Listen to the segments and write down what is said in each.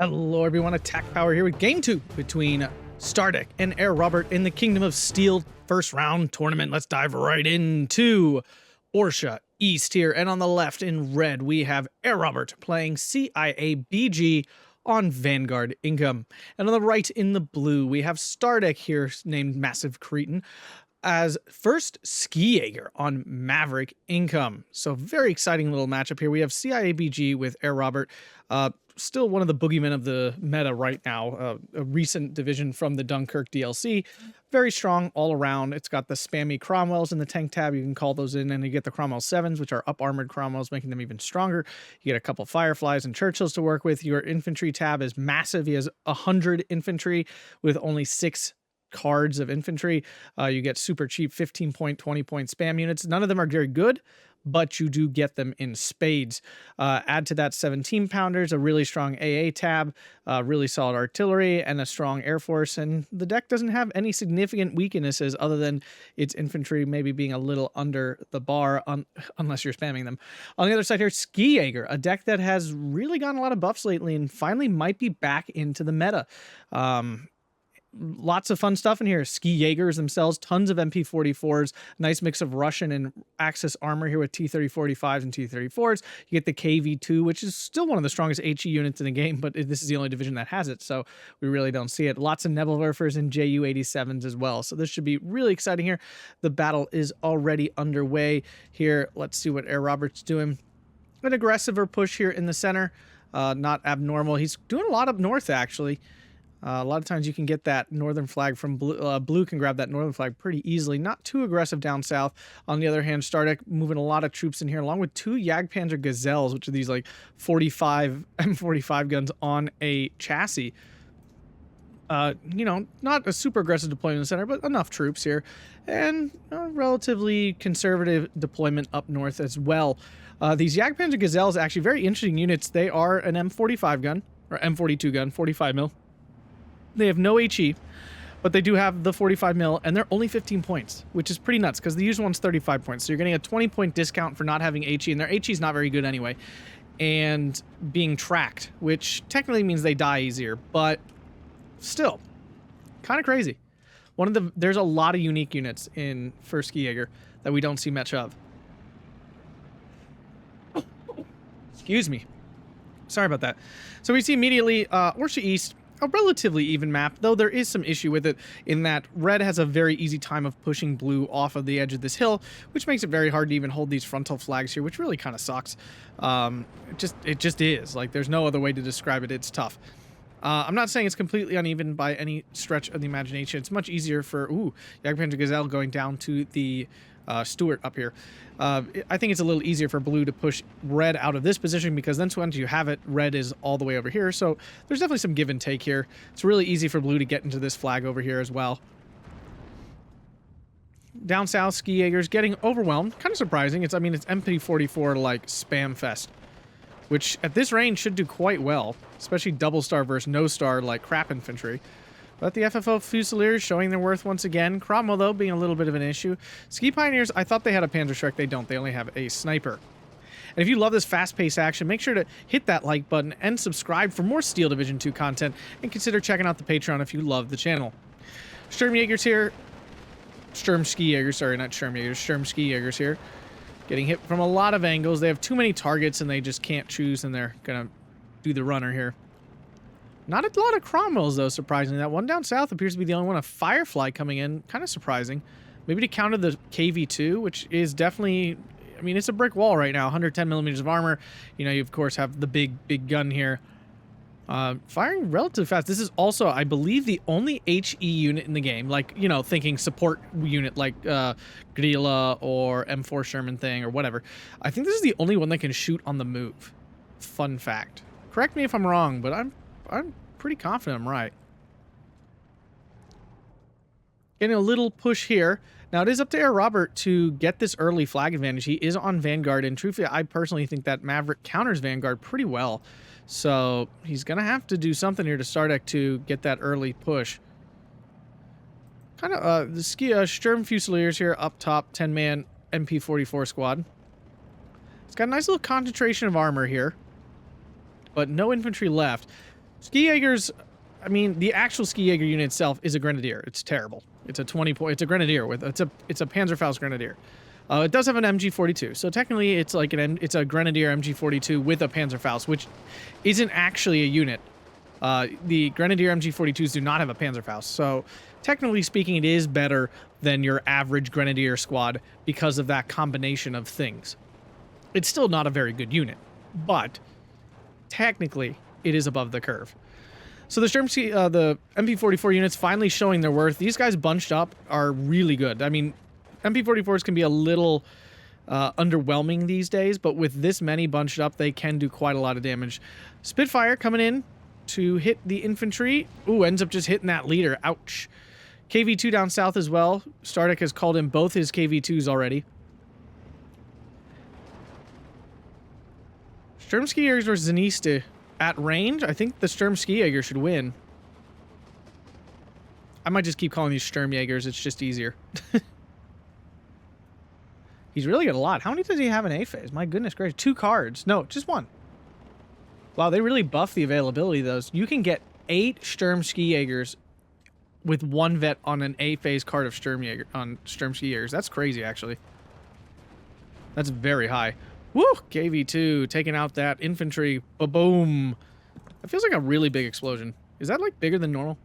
Hello everyone, Attack Power here with Game 2 between Stardekk and Herr Robert in the Kingdom of Steel first round tournament. Let's dive right into Orsha East here, and on the left in red we have Herr Robert playing CIABG on Vanguard Income. And on the right in the blue we have Stardekk here, named Massive Cretin, as first Skijager on Maverick Income. So very exciting little matchup here. We have CIABG with Herr Robert, still one of the boogeymen of the meta right now, a recent division from the Dunkirk DLC. Very strong all around. It's got the spammy Cromwells in the tank tab. You can call those in, and you get the Cromwell 7s, which are up-armored Cromwells, making them even stronger. You get a couple Fireflies and Churchills to work with. Your infantry tab is massive. He has 100 infantry with only 6 cards of infantry. You get super cheap 15 point, 20 point spam units. None of them are very good, but you do get them in spades. Add to that 17 pounders, a really strong AA tab, really solid artillery, and a strong air force. And the deck doesn't have any significant weaknesses other than its infantry maybe being a little under the bar, unless you're spamming them. On the other side here, Skijager, a deck that has really gotten a lot of buffs lately and finally might be back into the meta. Lots of fun stuff in here. Skijagers themselves, tons of MP44s, nice mix of Russian and Axis armor here with T-3045s and T-34s. You get the KV2, which is still one of the strongest HE units in the game, but this is the only division that has it, so we really don't see it. Lots of Nebelwerfers and JU-87s as well, so this should be really exciting here. The battle is already underway here. Let's see what Herr Robert's doing. An aggressiver push here in the center, not abnormal. He's doing a lot up north, actually. A lot of times you can get that northern flag from blue. Blue can grab that northern flag pretty easily. Not too aggressive down south. On the other hand, Stardekk moving a lot of troops in here, along with 2 Jagdpanzer Gazelles, which are these like 45 M45 guns on a chassis. You know, not a super aggressive deployment in the center, but enough troops here. And a relatively conservative deployment up north as well. These Jagdpanzer Gazelles are actually very interesting units. They are an M45 gun, or M42 gun, 45 mil. They have no HE, but they do have the 45 mil, and they're only 15 points, which is pretty nuts because the usual one's 35 points. So you're getting a 20-point discount for not having HE, and their HE is not very good anyway, and being tracked, which technically means they die easier, but still, kind of crazy. There's a lot of unique units in first Skijager that we don't see much of. Excuse me. Sorry about that. So we see immediately Orsha East, a relatively even map, though there is some issue with it in that red has a very easy time of pushing blue off of the edge of this hill, which makes it very hard to even hold these frontal flags here, which really kind of sucks. It just is. Like, there's no other way to describe it. It's tough. I'm not saying it's completely uneven by any stretch of the imagination. It's much easier for, Jagdpanzer Gazelle going down to the Stuart up here. I think it's a little easier for blue to push red out of this position because then once you have it, red is all the way over here. So there's definitely some give and take here. It's really easy for blue to get into this flag over here as well. Down south, Skijager's getting overwhelmed. Kind of surprising. It's MP44 like spam fest, which at this range should do quite well, especially double star versus no star like crap infantry. But the FFO Fusiliers showing their worth once again. Cromwell, though, being a little bit of an issue. Ski Pioneers, I thought they had a Panzerschreck. They don't. They only have a sniper. And if you love this fast-paced action, make sure to hit that like button and subscribe for more Steel Division 2 content, and consider checking out the Patreon if you love the channel. Sturmjägers here. Sturmskijägers, sorry, not Sturmjägers. Sturmskijägers here. Getting hit from a lot of angles. They have too many targets, and they just can't choose, and they're going to do the runner here. Not a lot of Cromwells, though, surprisingly. That one down south appears to be the only one. A Firefly coming in. Kind of surprising. Maybe to counter the KV2, which is definitely... I mean, it's a brick wall right now. 110 millimeters of armor. You know, you, of course, have the big gun here. Firing relatively fast. This is also, I believe, the only HE unit in the game. Like, you know, thinking support unit like Grilla or M4 Sherman thing or whatever. I think this is the only one that can shoot on the move. Fun fact. Correct me if I'm wrong, but I'm pretty confident I'm right. Getting a little push here. Now, it is up to Herr Robert to get this early flag advantage. He is on Vanguard, and truthfully, I personally think that Maverick counters Vanguard pretty well. So, he's going to have to do something here to Stardekk to get that early push. Kind of, the Sturm Fusiliers here up top, 10-man MP44 squad. It's got a nice little concentration of armor here, but no infantry left. Skijager's, I mean, the actual Skijager unit itself is a grenadier. It's terrible. It's a 20 point. It's a grenadier with it's a Panzerfaust grenadier. It does have an MG42, so technically it's like it's a grenadier MG42 with a Panzerfaust, which isn't actually a unit. The grenadier MG42s do not have a Panzerfaust, so technically speaking, it is better than your average grenadier squad because of that combination of things. It's still not a very good unit, but technically it is above the curve. So the the MP44 units finally showing their worth. These guys bunched up are really good. I mean, MP44s can be a little underwhelming these days, but with this many bunched up, they can do quite a lot of damage. Spitfire coming in to hit the infantry. Ooh, ends up just hitting that leader. Ouch. KV2 down south as well. Stardekk has called in both his KV2s already. Sturm Skijagers versus Zaniste at range. I think the Sturm Skijager should win. I might just keep calling these Sturmjägers. It's just easier. He's really got a lot. How many does he have in A phase? My goodness gracious. 2 cards. No, just 1. Wow, they really buff the availability of those. You can get 8 Sturm Skijaegers with 1 vet on an A phase card of Sturm Skijaegers. That's crazy, actually. That's very high. Woo! KV2 taking out that infantry. Ba-boom. That feels like a really big explosion. Is that like bigger than normal?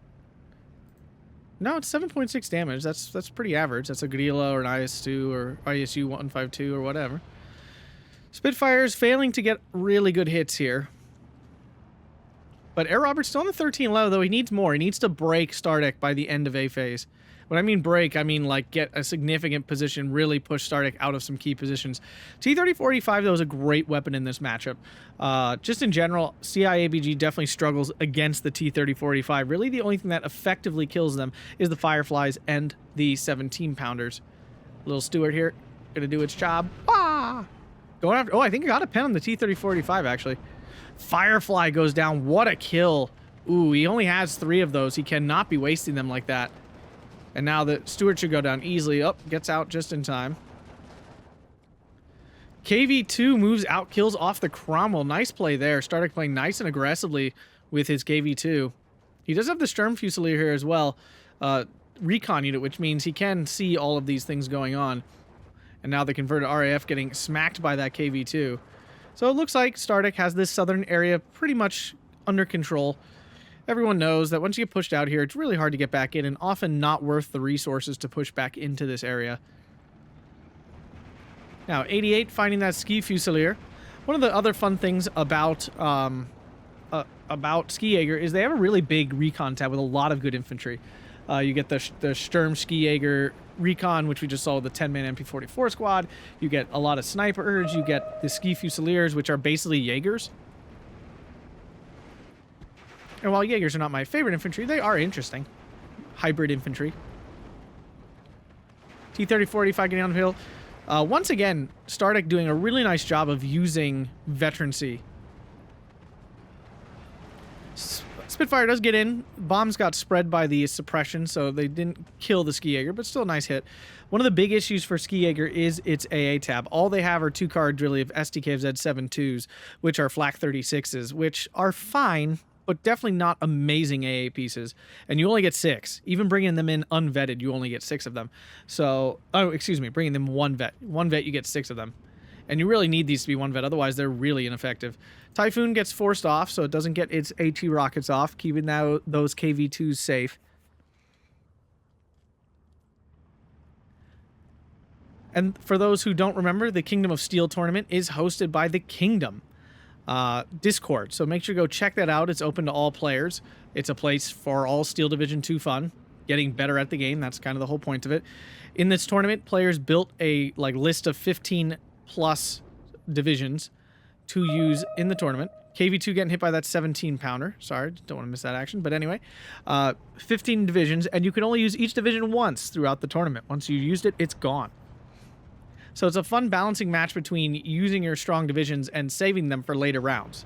No, it's 7.6 damage. That's pretty average. That's a Guerrilla or an IS-2 or ISU 152 or whatever. Spitfire's failing to get really good hits here. But Herr Robert's still on the 13 low, though he needs more. He needs to break Stardekk by the end of A phase. When I mean break, I mean like get a significant position, really push Stardekk out of some key positions. T-3485, though, is a great weapon in this matchup. Just in general, CIABG definitely struggles against the T-3485. Really, the only thing that effectively kills them is the Fireflies and the 17-pounders. Little Stuart here, gonna do its job. Ah! Going after, oh, I think I got a pen on the T-3485, actually. Firefly goes down. What a kill. Ooh, he only has 3 of those. He cannot be wasting them like that. And now the Stuart should go down easily. Oh, gets out just in time. KV2 moves out, kills off the Cromwell. Nice play there. Stardekk playing nice and aggressively with his KV2. He does have the Sturm Fusilier here as well. Recon unit, which means he can see all of these things going on. And now the converted RAF getting smacked by that KV2. So it looks like Stardekk has this southern area pretty much under control. Everyone knows that once you get pushed out here, it's really hard to get back in and often not worth the resources to push back into this area. Now, 88 finding that Ski Fusilier. One of the other fun things about Skijager is they have a really big recon tab with a lot of good infantry. You get the Sturm Skijager recon, which we just saw with the 10-man MP44 squad. You get a lot of snipers. You get the Ski Fusiliers, which are basically Jaegers. And while Jaegers are not my favorite infantry, they are interesting. Hybrid infantry. T-3485 getting on the hill. Once again, Stardekk doing a really nice job of using veterancy. Spitfire does get in. Bombs got spread by the suppression, so they didn't kill the Skijager, but still a nice hit. One of the big issues for Skijager is its AA tab. All they have are 2 cards really of STKZ-72s, which are Flak 36s, which are fine, but definitely not amazing AA pieces. And you only get 6. Even bringing them in unvetted, you only get 6 of them. So, oh, excuse me, bringing them 1 vet. 1 vet, you get 6 of them. And you really need these to be 1 vet, otherwise they're really ineffective. Typhoon gets forced off, so it doesn't get its AT rockets off, keeping those KV2s safe. And for those who don't remember, the Kingdom of Steel tournament is hosted by the Kingdom Discord, so make sure to go check that out. It's open to all players. It's a place for all Steel Division 2 fun, getting better at the game. That's kind of the whole point of it. In this tournament, players built a list of 15 plus divisions to use in the tournament. KV2 getting hit by that 17-pounder. Sorry, don't want to miss that action. But anyway, 15 divisions, and you can only use each division once throughout the tournament. Once you've used it, it's gone. So it's a fun balancing match between using your strong divisions and saving them for later rounds.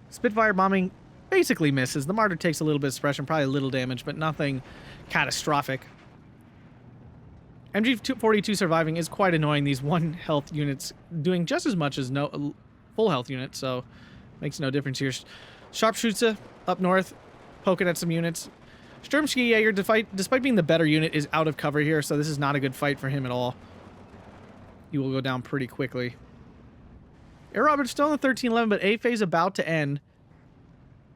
Spitfire bombing basically misses. The Martyr takes a little bit of suppression, probably a little damage, but nothing catastrophic. MG42 surviving is quite annoying. These 1 health units doing just as much as no full health units, so Makes no difference here. Sharpshooter up north, poking at some units. Sturm Skijager, despite being the better unit, is out of cover here, so this is not a good fight for him at all. He will go down pretty quickly. Herr Robert's still in the 1311, but A phase about to end.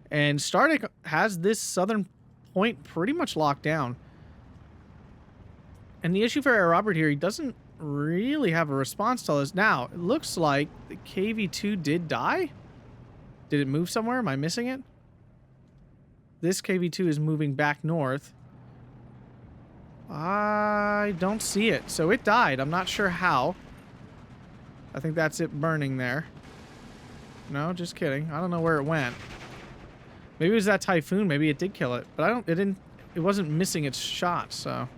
And Stardekk has this southern point pretty much locked down. And the issue for Herr Robert here, he doesn't really have a response to this. Now, it looks like the KV-2 did die. Did it move somewhere? Am I missing it? This KV-2 is moving back north. I don't see it. So it died. I'm not sure how. I think that's it burning there. No, just kidding. I don't know where it went. Maybe it was that Typhoon. Maybe it did kill it. But it wasn't missing its shot, so.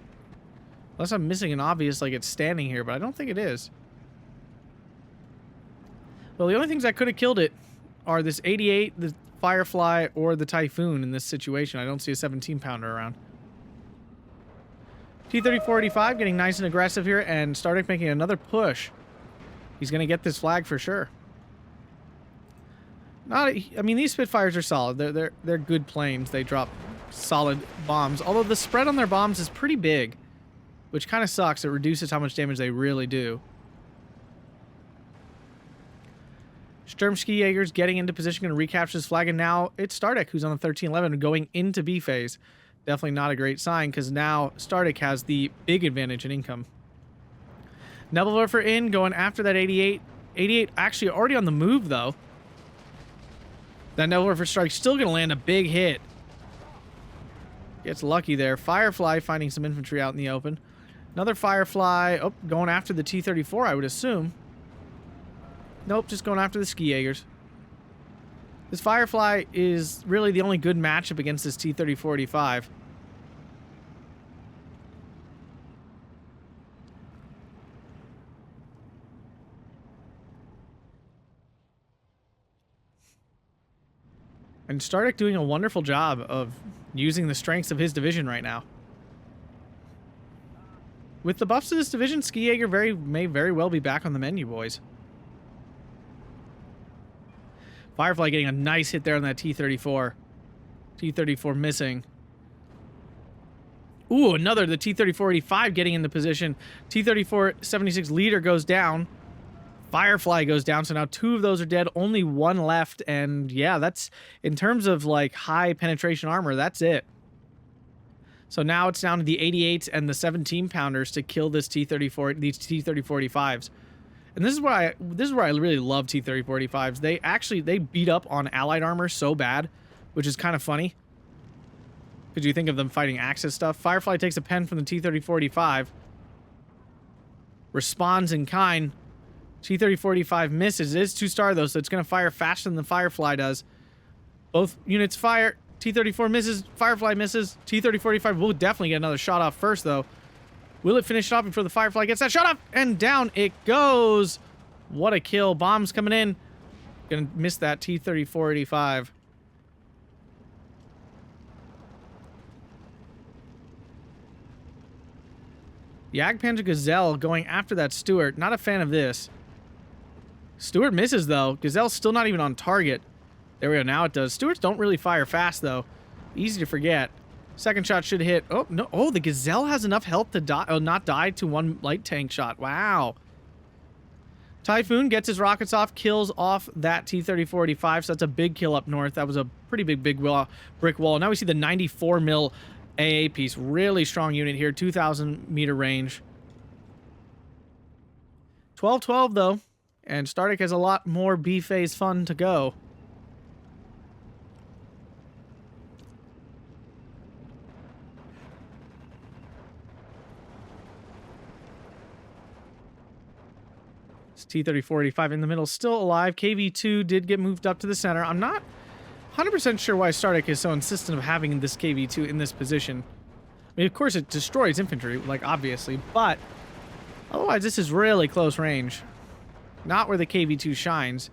Unless I'm missing an obvious, like it's standing here, but I don't think it is. Well, the only things that could have killed it are this 88, the Firefly, or the Typhoon in this situation. I don't see a 17-pounder around. T-3485 getting nice and aggressive here, and Stardekk making another push. He's going to get this flag for sure. I mean, these Spitfires are solid. They're good planes. They drop solid bombs. Although the spread on their bombs is pretty big, which kind of sucks. It reduces how much damage they really do. Sturm Skijager's getting into position, going to recapture his flag, and now it's Stardekk who's on the 1311 going into B phase. Definitely not a great sign, because now Stardekk has the big advantage in income. Nebelwerfer in, going after that 88. 88 actually already on the move, though. That Nebelwerfer strike's still going to land a big hit. Gets lucky there. Firefly finding some infantry out in the open. Another Firefly. Oh, going after the T-34, I would assume. Nope, just going after the Skijagers. This Firefly is really the only good matchup against this T-3485. And Stardekk doing a wonderful job of using the strengths of his division right now. With the buffs to this division, Skijager may very well be back on the menu, boys. Firefly getting a nice hit there on that T-34. T-34 missing. Ooh, another, the T-3485 getting into position. T-34-76 leader goes down. Firefly goes down, so now two of those are dead. Only one left, and yeah, that's, in terms of, like, high penetration armor, that's it. So now it's down to the 88s and the 17-pounders to kill this T-34, these T-3485s. And this is where I really love T-3485s. They beat up on allied armor so bad, which is kind of funny. Because you think of them fighting Axis stuff. Firefly takes a pen from the T-3485. Responds in kind. T-3485 misses. It is 2-star though, so it's going to fire faster than the Firefly does. Both units fire. T-34 misses. Firefly misses. T-3485 will definitely get another shot off first though. Will it finish it off before the Firefly gets that shot off? And down it goes. What a kill. Bombs coming in. Gonna miss that T-3485. The Jagdpanzer Gazelle going after that Stuart. Not a fan of this. Stuart misses, though. Gazelle's still not even on target. There we go. Now it does. Stuarts don't really fire fast, though. Easy to forget. Second shot should hit. Oh, no. Oh, the Gazelle has enough health to die. Oh, not die to one light tank shot. Wow. Typhoon gets his rockets off, kills off that T-3485, so that's a big kill up north. That was a pretty big brick wall. Now we see the 94 mil AA piece. Really strong unit here. 2,000 meter range. 12-12, though. And Stardekk has a lot more B-phase fun to go. T-3485 in the middle, still alive. KV-2 did get moved up to the center. I'm not 100% sure why Stardekk is so insistent of having this KV-2 in this position. I mean, of course, it destroys infantry, like, obviously, but otherwise, this is really close range. Not where the KV-2 shines.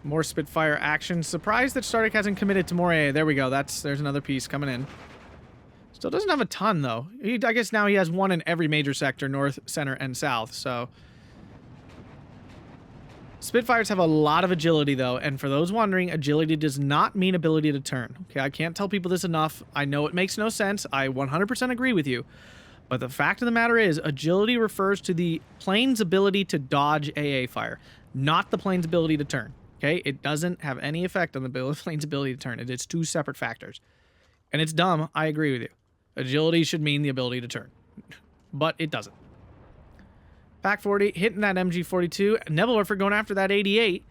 More Spitfire action. Surprised that Stardekk hasn't committed to more AA. There we go. There's another piece coming in. Still doesn't have a ton, though. I guess now he has one in every major sector, north, center, and south, so... Spitfires have a lot of agility, though, and for those wondering, agility does not mean ability to turn. Okay, I can't tell people this enough. I know it makes no sense. I 100% agree with you. But the fact of the matter is, agility refers to the plane's ability to dodge AA fire, not the plane's ability to turn. Okay, it doesn't have any effect on the plane's ability to turn. It's two separate factors. And it's dumb, I agree with you. Agility should mean the ability to turn. But it doesn't. Pack 40, hitting that MG42. Nebelwerfer going after that 88.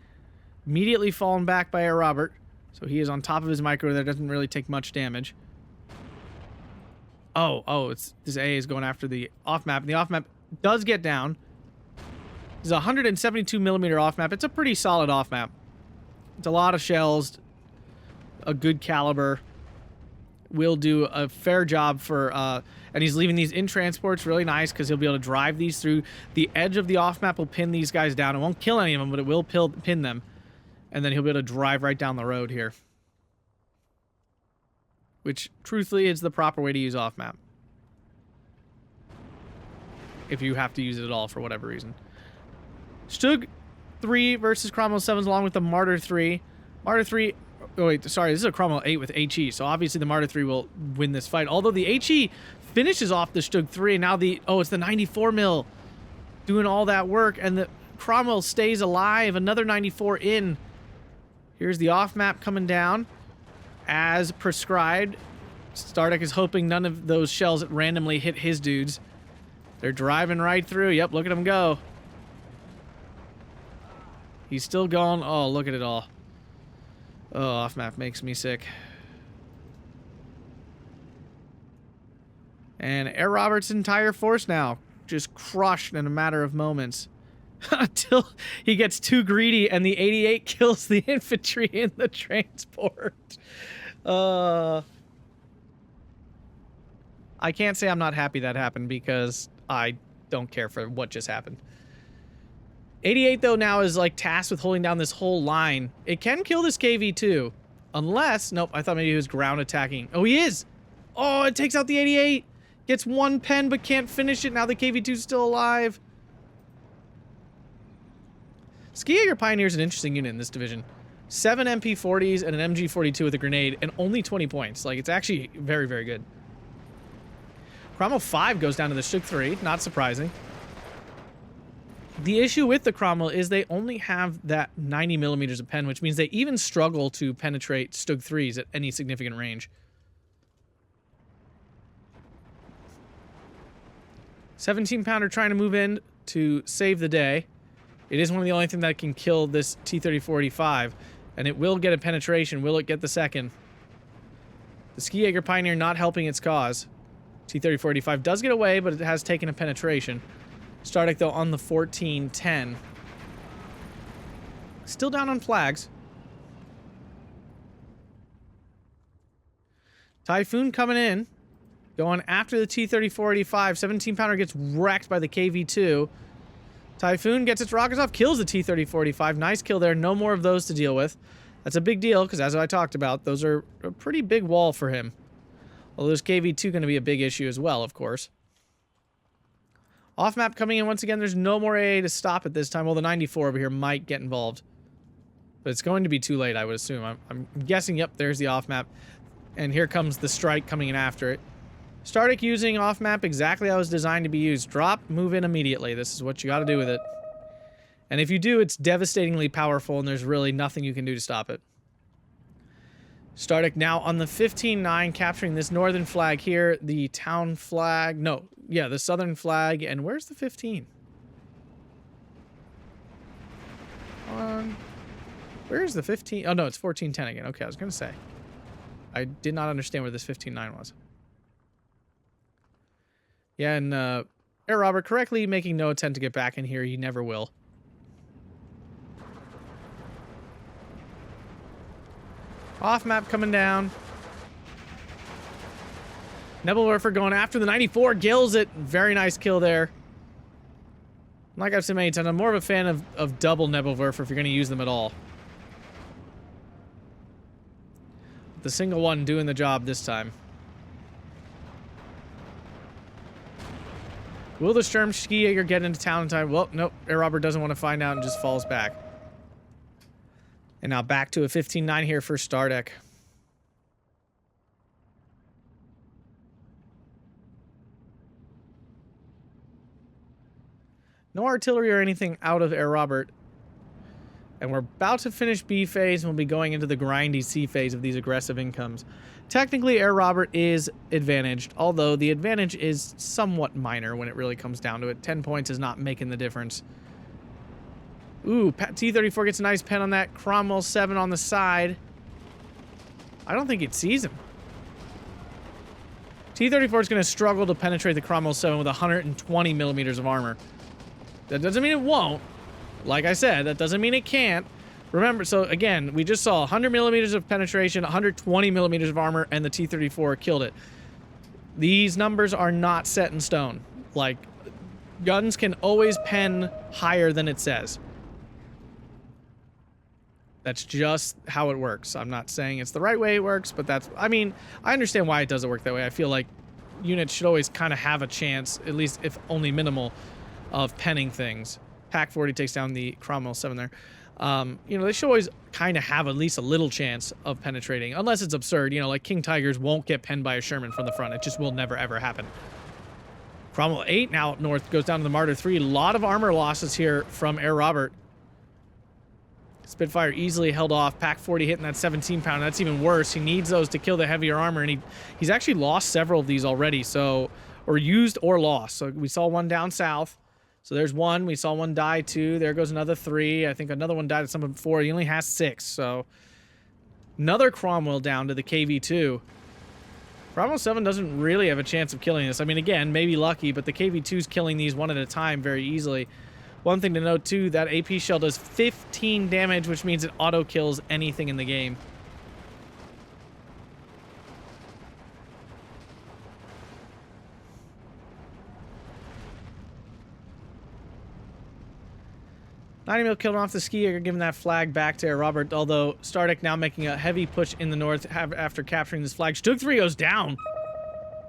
Immediately fallen back by Herr Robert. So he is on top of his micro there. Doesn't really take much damage. It's this A is going after the off-map. And the off-map does get down. It's a 172 millimeter off-map. It's a pretty solid off-map. It's a lot of shells. A good caliber. Will do a fair job for, and he's leaving these in transports really nice because he'll be able to drive these through. The edge of the off-map will pin these guys down. It won't kill any of them, but it will pin them. And then he'll be able to drive right down the road here. Which, truthfully, is the proper way to use off-map. If you have to use it at all for whatever reason. Stug 3 versus Cromwell 7s along with the Martyr 3. Martyr 3... Oh, wait, sorry, this is a Cromwell 8 with HE, so obviously the Martyr 3 will win this fight. Although the HE finishes off the Stug 3, and now the... Oh, it's the 94 mil doing all that work, and the Cromwell stays alive. Another 94 in. Here's the off-map coming down. As prescribed, Stardekk is hoping none of those shells randomly hit his dudes. They're driving right through. Yep, look at him go. He's still going. Oh, look at it all. Oh, off-map makes me sick. And Herr Robert's entire force now just crushed in a matter of moments. Until he gets too greedy and the 88 kills the infantry in the transport. I can't say I'm not happy that happened because I don't care for what just happened. 88, though, now is, like, tasked with holding down this whole line. It can kill this KV-2. Unless... Nope, I thought maybe he was ground attacking. Oh, he is! Oh, it takes out the 88! Gets one pen, but can't finish it. Now the KV-2's still alive. Skijager Pioneer is an interesting unit in this division. 7 MP40s and an MG42 with a grenade, and only 20 points. Like, it's actually very, very good. Cromwell 5 goes down to the Stug 3. Not surprising. The issue with the Cromwell is they only have that 90 millimeters of pen, which means they even struggle to penetrate Stug 3s at any significant range. 17-pounder trying to move in to save the day. It is one of the only things that can kill this T-3485, and it will get a penetration. Will it get the second? The Skijager Pioneer not helping its cause. T-3485 does get away, but it has taken a penetration. Stardekk, though, on the 14-10. Still down on flags. Typhoon coming in. Going after the T-3485. 17-pounder gets wrecked by the KV-2. Typhoon gets its rockets off. Kills the T-3485. Nice kill there. No more of those to deal with. That's a big deal, because as I talked about, those are a pretty big wall for him. Although there's KV-2 going to be a big issue as well, of course. Off-map coming in once again. There's no more AA to stop it this time. Well, the 94 over here might get involved. But it's going to be too late, I would assume. I'm guessing, yep, there's the off-map. And here comes the strike coming in after it. Stardekk using off-map exactly how it was designed to be used. Drop, move in immediately. This is what you got to do with it. And if you do, it's devastatingly powerful, and there's really nothing you can do to stop it. Stardekk now on the 15-9, capturing this northern flag here. The town flag. No, yeah, the southern flag. And where's the 15? Where's the 15? Oh, no, it's 14-10 again. Okay, I was going to say. I did not understand where this 15-9 was. Yeah, and Herr Robert correctly making no attempt to get back in here. He never will. Off map coming down. Nebelwerfer going after the 94. Gills it. Very nice kill there. Like I've said many times, I'm more of a fan of double Nebelwerfer if you're going to use them at all. The single one doing the job this time. Will the Sturm Skijager get into town in time? Well, nope. Herr Robert doesn't want to find out and just falls back. And now back to a 15-9 here for Stardekk. No artillery or anything out of Herr Robert. And we're about to finish B phase, and we'll be going into the grindy C phase of these aggressive incomes. Technically, Herr Robert is advantaged, although the advantage is somewhat minor when it really comes down to it. 10 points is not making the difference. Ooh, T-34 gets a nice pen on that. Cromwell 7 on the side. I don't think it sees him. T-34 is going to struggle to penetrate the Cromwell 7 with 120 millimeters of armor. That doesn't mean it won't. Like I said, that doesn't mean it can't. Remember, so again, we just saw 100 millimeters of penetration, 120 millimeters of armor, and the T-34 killed it. These numbers are not set in stone. Like, guns can always pen higher than it says. That's just how it works. I'm not saying it's the right way it works, but that's... I mean, I understand why it doesn't work that way. I feel like units should always kind of have a chance, at least if only minimal, of penning things. Pack 40 takes down the Cromwell 7 there. You know, they should always kind of have at least a little chance of penetrating, unless it's absurd. You know, like King Tigers won't get penned by a Sherman from the front. It just will never, ever happen. Cromwell 8 now up north goes down to the Martyr 3. A lot of armor losses here from Herr Robert. Spitfire easily held off. Pack 40 hitting that 17-pounder. That's even worse. He needs those to kill the heavier armor, and he's actually lost several of these already, so... or used or lost. So we saw one down south. So there's one. We saw one die, 2. There goes another 3. I think another one died at some 4. He only has 6. So another Cromwell down to the KV2. Cromwell 7 doesn't really have a chance of killing this. I mean, again, maybe lucky, but the KV2's killing these one at a time very easily. One thing to note, too, that AP shell does 15 damage, which means it auto-kills anything in the game. $90 killed off the Skijager, giving that flag back to Herr Robert, although Stardekk now making a heavy push in the north after capturing this flag. Stug 3 goes down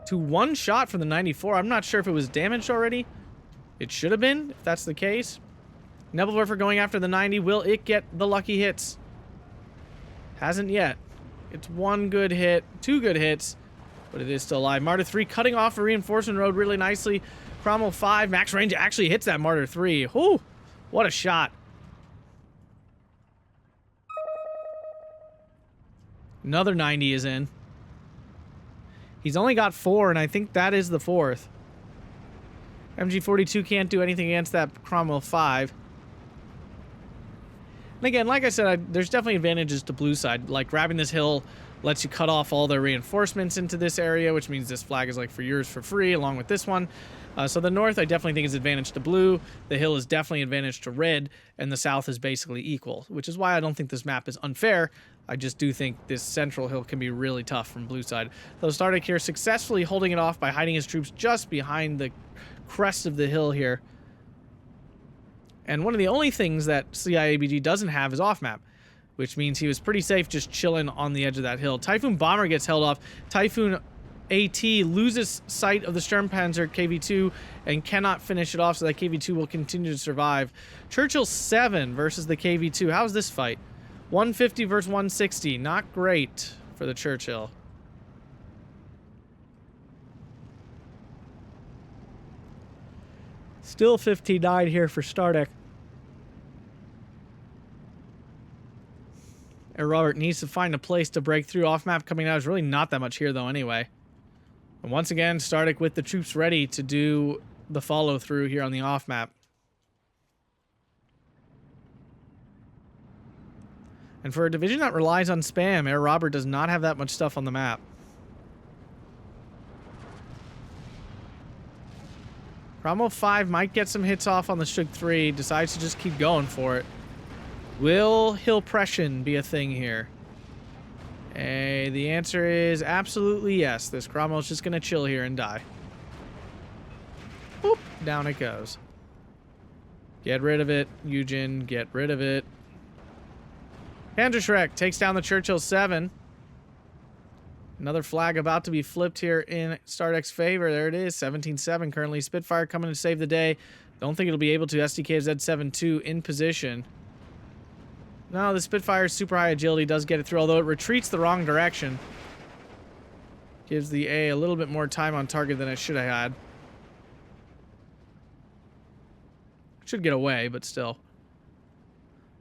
to 1 shot from the 94. I'm not sure if it was damaged already. It should have been, if that's the case. Nebelwerfer going after the 90. Will it get the lucky hits? Hasn't yet. It's 1 good hit, 2 good hits, but it is still alive. Martyr 3 cutting off a reinforcement road really nicely. Cromwell 5, max range actually hits that Martyr 3. Whew. What a shot. Another 90 is in. He's only got 4, and I think that is the 4th. MG42 can't do anything against that Cromwell 5. And again, like I said, there's definitely advantages to blue side. Like, grabbing this hill lets you cut off all their reinforcements into this area, which means this flag is like for yours for free, along with this one. So the north, I definitely think, is advantage to blue. The hill is definitely advantage to red, and the south is basically equal, which is why I don't think this map is unfair. I just do think this central hill can be really tough from blue side. Though Stardekk here successfully holding it off by hiding his troops just behind the crest of the hill here. And one of the only things that CIABG doesn't have is off-map, which means he was pretty safe just chilling on the edge of that hill. Typhoon Bomber gets held off. Typhoon AT loses sight of the Sturmpanzer KV2 and cannot finish it off, so that KV2 will continue to survive. Churchill 7 versus the KV2. How's this fight? 150 versus 160. Not great for the Churchill. Still 59 here for Stardekk. And Robert needs to find a place to break through. Off-map coming out is really not that much here, though, anyway. And once again, Stardekk with the troops ready to do the follow-through here on the off-map. And for a division that relies on spam, Herr Robert does not have that much stuff on the map. Cromwell 5 might get some hits off on the Stug 3, decides to just keep going for it. Will hill pression be a thing here? The answer is absolutely yes. This Cromwell's just going to chill here and die. Boop, down it goes. Get rid of it, Eugen, get rid of it. Panzerschreck takes down the Churchill 7. Another flag about to be flipped here in Stardekk's favor. There it is, 17-7 currently. Spitfire coming to save the day. Don't think it'll be able to. SDKZ 7-2 in position. No, the Spitfire's super high agility does get it through, although it retreats the wrong direction. Gives the A a little bit more time on target than it should have had. Should get away, but still.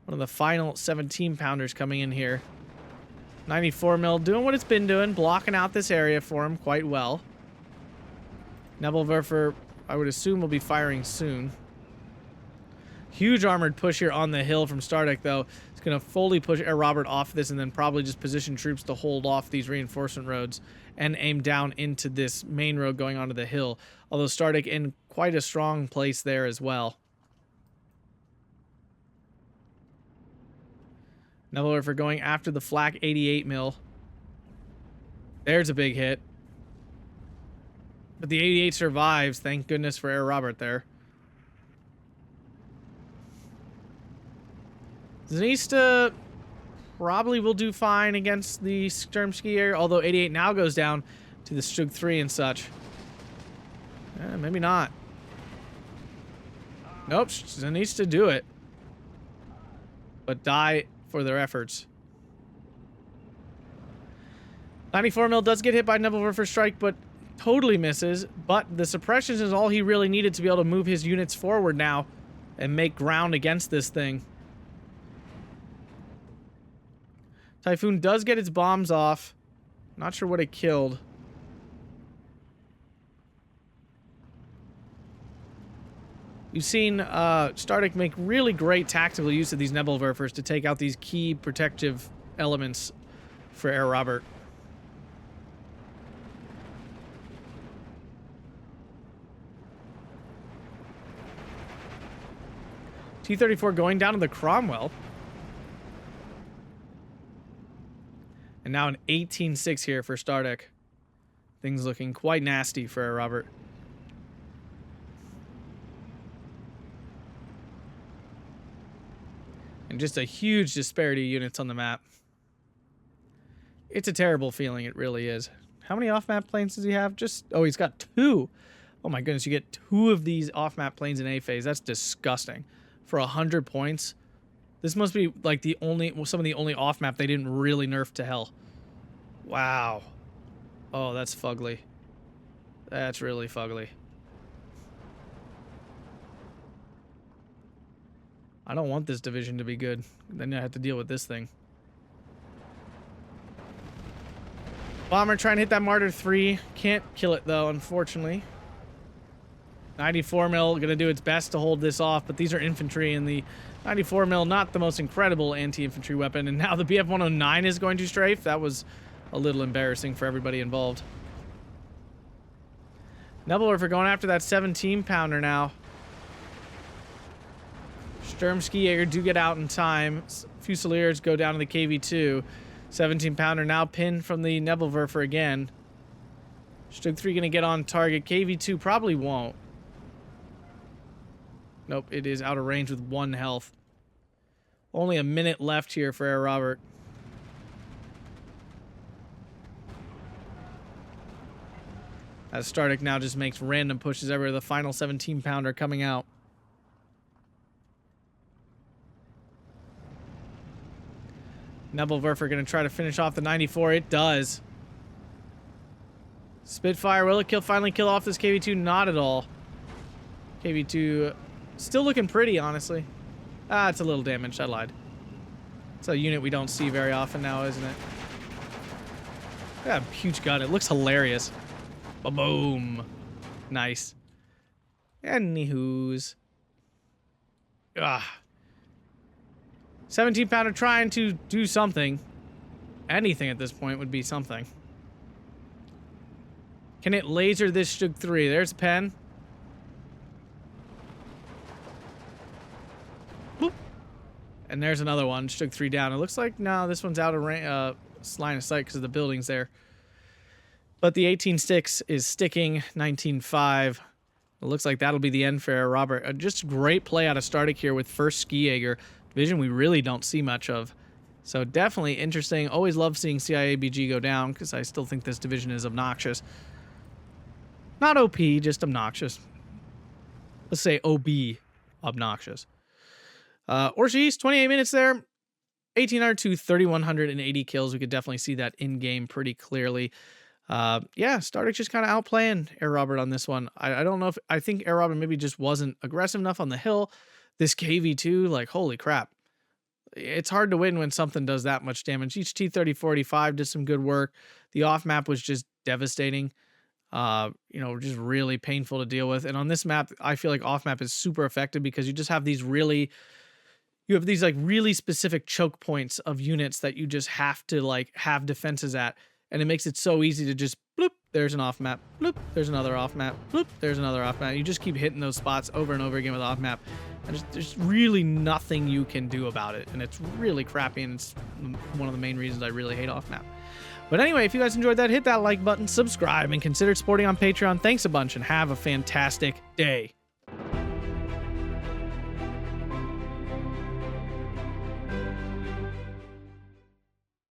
One of the final 17-pounders coming in here. 94 mil doing what it's been doing, blocking out this area for him quite well. Nebelwerfer, I would assume, will be firing soon. Huge armored push here on the hill from Stardekk, though. It's going to fully push Herr Robert off this and then probably just position troops to hold off these reinforcement roads and aim down into this main road going onto the hill. Although Stardekk in quite a strong place there as well. Nebelwerfer going after the flak 88 mil. There's a big hit. But the 88 survives. Thank goodness for Herr Robert there. Zanista probably will do fine against the Skijager, although 88 now goes down to the Stug 3 and such. Maybe not. Nope, Zanista do it. But die for their efforts. 94 mil does get hit by Nebelwerfer strike, but totally misses. But the suppressions is all he really needed to be able to move his units forward now and make ground against this thing. Typhoon does get its bombs off. Not sure what it killed. You've seen Stardekk make really great tactical use of these Nebelwerfers to take out these key protective elements for Herr Robert. T-34 going down to the Cromwell. And now an 18-6 here for Stardekk. Things looking quite nasty for Herr Robert. And just a huge disparity of units on the map. It's a terrible feeling, it really is. How many off-map planes does he have? Oh, he's got 2. Oh my goodness, you get 2 of these off-map planes in A phase. That's disgusting. For 100 points. This must be like some of the only off-map they didn't really nerf to hell. Wow. Oh, that's fugly. That's really fugly. I don't want this division to be good. Then I have to deal with this thing. Bomber trying to hit that Martyr 3. Can't kill it though, unfortunately. 94 mil gonna do its best to hold this off, but these are infantry, and the 94 mil not the most incredible anti-infantry weapon. And now the BF-109 is going to strafe. That was a little embarrassing for everybody involved. Nebelwerfer going after that 17-pounder now. Sturm Skijager do get out in time. Fusiliers go down to the KV-2. 17-pounder now pinned from the Nebelwerfer again. Stug 3 going to get on target. KV-2 probably won't. Nope, it is out of range with 1 health. Only a minute left here for Herr Robert. As Stardekk now just makes random pushes everywhere. The final 17-pounder coming out. Nebelwerfer going to try to finish off the 94. It does. Spitfire, will it finally kill off this KV-2? Not at all. KV-2 still looking pretty, honestly. Ah, it's a little damaged. I lied. It's a unit we don't see very often now, isn't it? Got a huge gun. It looks hilarious. Ba-boom. Nice. Anywho's. 17-pounder trying to do something. Anything at this point would be something. Can it laser this Stug 3? There's a pen. Boop. And there's another one. Stug 3 down. It looks like, no, this one's out of line of sight because of the buildings there. But the 18-6 is sticking. 19-5. It looks like that'll be the end for Herr Robert. Just great play out of Stardekk here with first Skijager. Division we really don't see much of. So definitely interesting. Always love seeing CIABG go down because I still think this division is obnoxious. Not OP, just obnoxious. Let's say OB, obnoxious. Orsha East, 28 minutes there. 1,800 to 3,180 kills. We could definitely see that in-game pretty clearly. Yeah, Stardekk just kind of outplaying Herr Robert on this one. I don't know if... I think Herr Robert maybe just wasn't aggressive enough on the hill. This KV2, like, holy crap. It's hard to win when something does that much damage. Each T-30-45 did some good work. The off-map was just devastating. You know, just really painful to deal with. And on this map, I feel like off-map is super effective because you just have these really... You have these, like, really specific choke points of units that you just have to, like, have defenses at. And it makes it so easy to just, bloop, there's an off-map, bloop, there's another off-map, bloop, there's another off-map. You just keep hitting those spots over and over again with off-map. And there's really nothing you can do about it. And it's really crappy, and it's one of the main reasons I really hate off-map. But anyway, if you guys enjoyed that, hit that like button, subscribe, and consider supporting on Patreon. Thanks a bunch, and have a fantastic day.